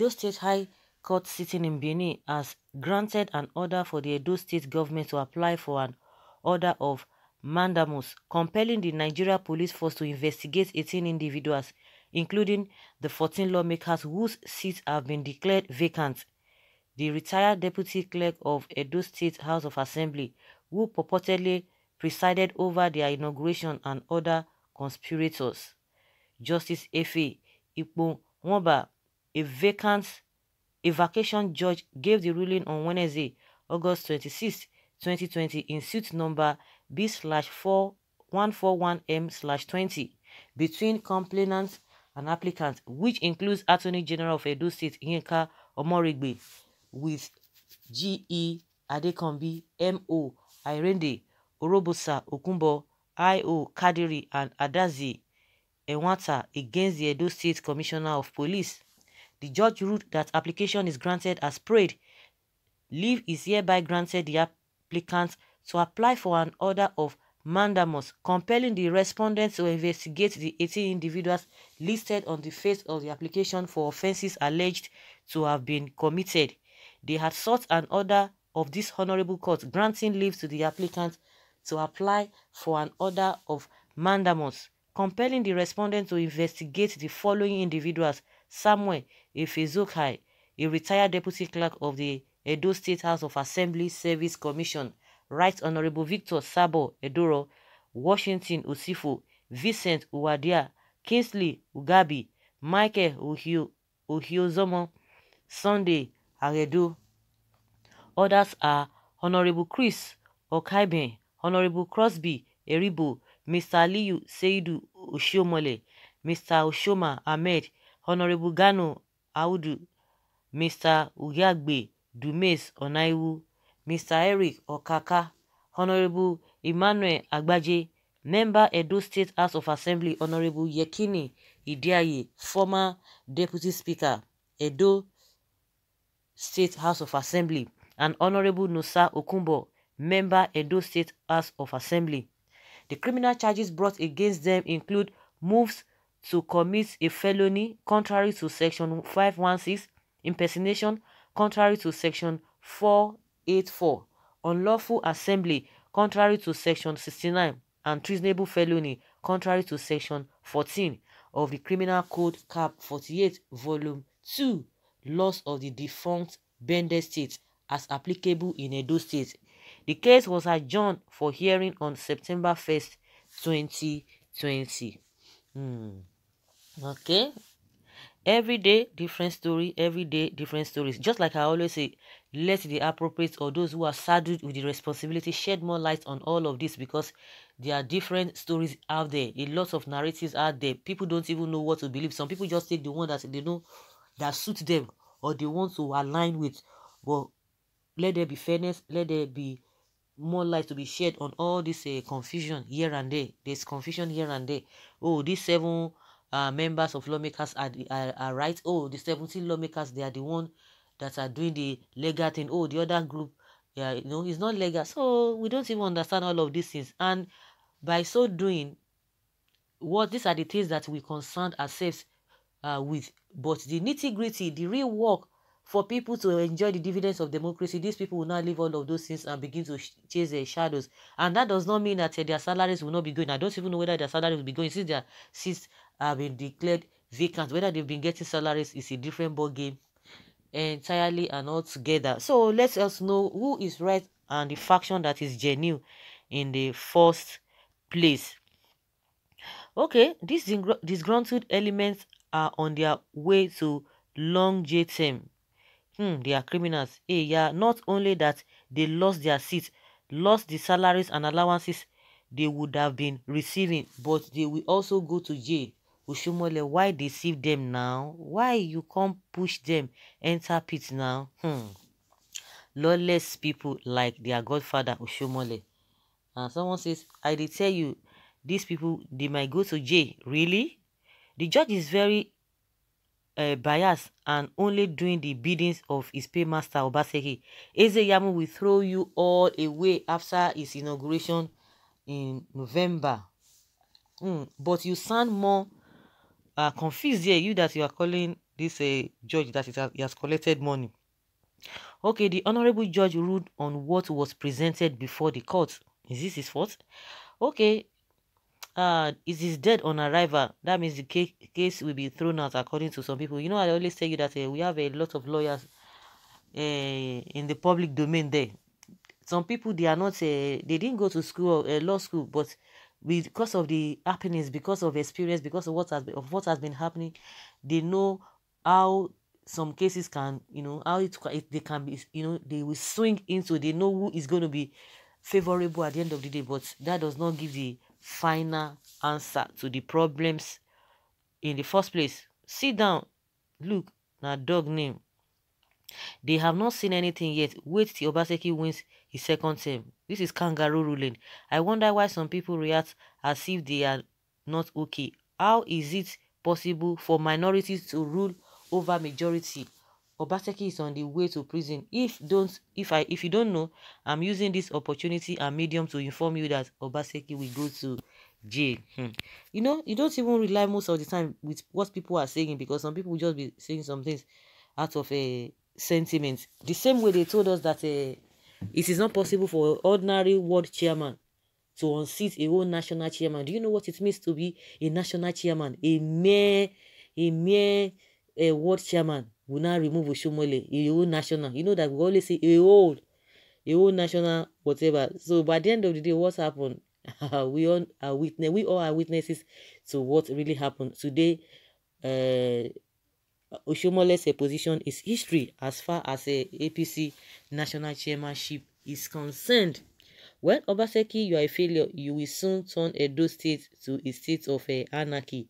Edo State High Court sitting in Benin has granted an order for the Edo State government to apply for an order of mandamus, compelling the Nigeria Police Force to investigate 18 individuals, including the 14 lawmakers whose seats have been declared vacant. The retired deputy clerk of Edo State House of Assembly, who purportedly presided over their inauguration, and other conspirators. Justice Efe Ikponwoba, a vacation judge, gave the ruling on Wednesday, August 26, 2020, in suit number B/4141M/20 between complainants and applicants, which includes Attorney General of Edo State Yinka Omorigbe, with G.E. Adekombi, M.O. Irende, Orobosa Okumbo, I.O. Kadiri, and Adazi Enwata against the Edo State Commissioner of Police. The judge ruled that application is granted as prayed. Leave is hereby granted the applicant to apply for an order of mandamus, compelling the respondents to investigate the 18 individuals listed on the face of the application for offences alleged to have been committed. They had sought an order of this honorable court granting leave to the applicant to apply for an order of mandamus, compelling the respondent to investigate the following individuals: Samuel Efezokai, a retired deputy clerk of the Edo State House of Assembly Service Commission; Right Honorable Victor Sabo Edoro, Washington Osifo, Vincent Uwadia, Kingsley Ugabi, Michael Ohiozomo, Sunday Aredo. Others are Honorable Chris Okaiben, Honorable Crosby Eribo, Mr. Aliyu Seidu Oshiomole, Mr. Oshoma Ahmed, Honorable Gano Audu, Mr. Uyagbe Dumes Onaiwu, Mr. Eric Okaka, Honorable Emmanuel Agbaje, Member Edo State House of Assembly Honorable Yekini Idiaye, former Deputy Speaker, Edo State House of Assembly, and Honorable Nusa Okumbo, Member Edo State House of Assembly. The criminal charges brought against them include moves to commit a felony contrary to Section 516, impersonation contrary to Section 484, unlawful assembly contrary to Section 69, and treasonable felony contrary to Section 14 of the Criminal Code Cap 48, Volume 2, Laws of the Defunct Bended State, as applicable in Edo State. The case was adjourned for hearing on September 1st, 2020. Okay. Every day, different story. Every day, different stories. Just like I always say, let the appropriate or those who are saddled with the responsibility shed more light on all of this, because there are different stories out there. A lot of narratives out there. People don't even know what to believe. Some people just take the one that they know that suits them or they want to align with. But let there be fairness. Let there be more light to be shed on all this confusion here and there. There's confusion here and there. Oh, these 7 members of lawmakers are right. Oh, the 17 lawmakers, they are the one that are doing the legal thing. Oh, the other group, yeah, it's not legal. So we don't even understand all of these things. And by so doing, these are the things that we concern ourselves with. But the nitty-gritty, the real work for people to enjoy the dividends of democracy, these people will now leave all of those things and begin to chase their shadows. And that does not mean that their salaries will not be going. I don't even know whether their salaries will be going since their seats have been declared vacant. Whether they've been getting salaries is a different ball game entirely and altogether. So let us know who is right and the faction that is genuine in the first place. Okay, these disgruntled elements are on their way to long jail term. They are criminals. Yeah, not only that they lost their seats, lost the salaries and allowances they would have been receiving, but they will also go to jail. Oshomole, why deceive them now? Why you can't push them enter pit now? Lawless people like their godfather Oshomole. And someone says, I did tell you, these people, they might go to jail. Really? The judge is very biased and only doing the biddings of his paymaster Obaseki. Ezeyamu will throw you all away after his inauguration in November. But you sound more confused here, you that you are calling this judge that he has collected money. Okay, the honorable judge ruled on what was presented before the court. Is this his fault? Okay, is his dead on arrival? That means the case will be thrown out according to some people. You know, I always tell you that we have a lot of lawyers in the public domain there. Some people, they are not, they didn't go to school, law school, but because of the happenings, because of experience, because of what has been happening, they know how some cases can, how they can be, they will swing into, they know who is going to be favorable at the end of the day, but that does not give the final answer to the problems in the first place. Sit down, look, na dog name. They have not seen anything yet. Wait till Obaseki wins his second term. This is kangaroo ruling. I wonder why some people react as if they are not okay. How is it possible for minorities to rule over majority? Obaseki is on the way to prison. If you don't know, I'm using this opportunity and medium to inform you that Obaseki will go to jail. You know, you don't even rely most of the time with what people are saying, because some people will just be saying some things out of a sentiment. The same way they told us that it is not possible for an ordinary world chairman to unseat a whole national chairman. Do you know what it means to be a national chairman? A mere world chairman will not remove Oshomole, a whole national. You know that we always say a whole national whatever. So by the end of the day, what's happened? we all are witnesses to what really happened today. Oshomole's position is history as far as a APC national chairmanship is concerned. When Obaseki, you are a failure, you will soon turn Edo State to a state of anarchy.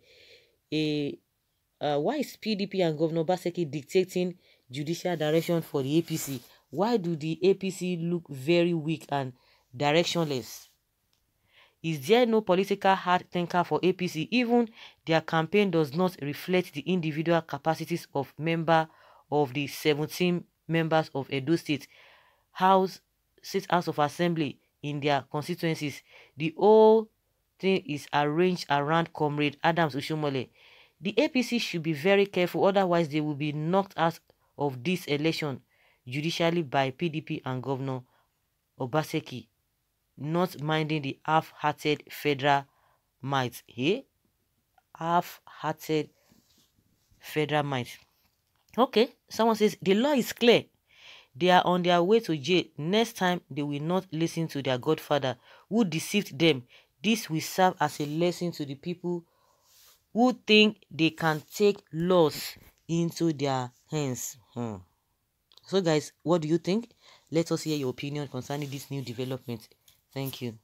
Why is PDP and Governor Obaseki dictating judicial direction for the APC? Why do the APC look very weak and directionless? Is there no political hard thinker for APC? Even their campaign does not reflect the individual capacities of member of the 17 members of Edo State House of Assembly in their constituencies. The whole thing is arranged around Comrade Adams Oshomole. The APC should be very careful, otherwise they will be knocked out of this election judicially by PDP and Governor Obaseki, not minding the half-hearted federal might. Half-hearted federal might. Okay, someone says the law is clear. They are on their way to jail. Next time, they will not listen to their godfather who deceived them. This will serve as a lesson to the people who think they can take laws into their hands. So guys, what do you think? Let us hear your opinion concerning this new development. Thank you.